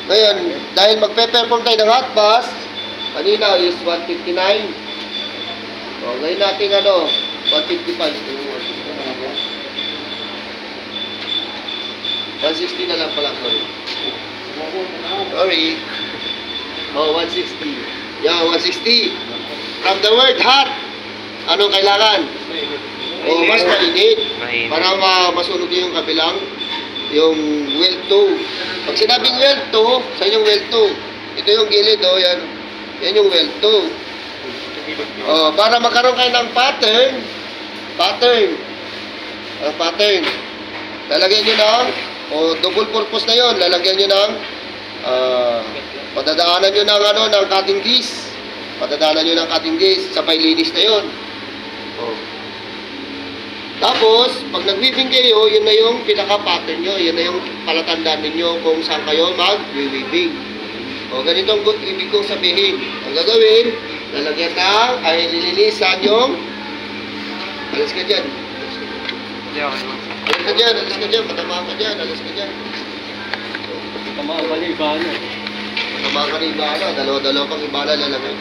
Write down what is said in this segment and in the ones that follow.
Ngayon, dahil magpe-perform tayo ng hot bath, kanina is 159. O, ngayon natin 155. 160 na lang pala, sorry. Sorry. Oh, 160. Yeah, 160. From the word hot, anong kailangan? O, mas mainit. Para masunog yung kabilang, yung well 2. Pag sinabing well 2, sa inyong well 2, ito yung gilid, yan. Yan yung well 2. Para magkaroon kayo ng pattern, lalagyan nyo ng, double purpose na yon, lalagyan nyo ng, padadaanan nyo ng cutting disc, sabay linis na yon. Tapos, pag nag-weaving kayo, yun na yung pinaka-pattern nyo, yun na yung palatandaan ninyo kung saan kayo mag-weaving. Ganito ang ibig kong sabihin. Ang gagawin, lalagyan lilinisan yung, alis ka dyan, matama ka dyan, Tama ka ni Ibana. Dalawa pang Ibana lalagyan.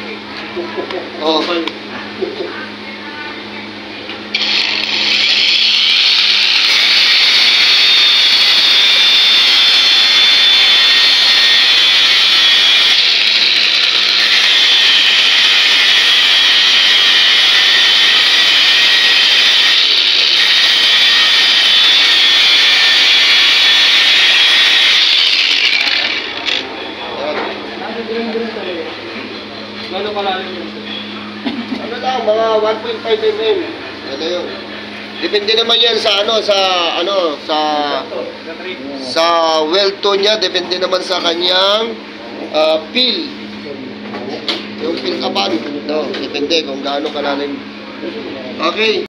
Gano'ng kalalim yun? Ano lang, mga 1.5 mm. Ano yun? Depende naman yan sa sa well tone niya, depende naman sa kanyang peel. Yung peel kapan. Depende kung gaano kalalim. Okay.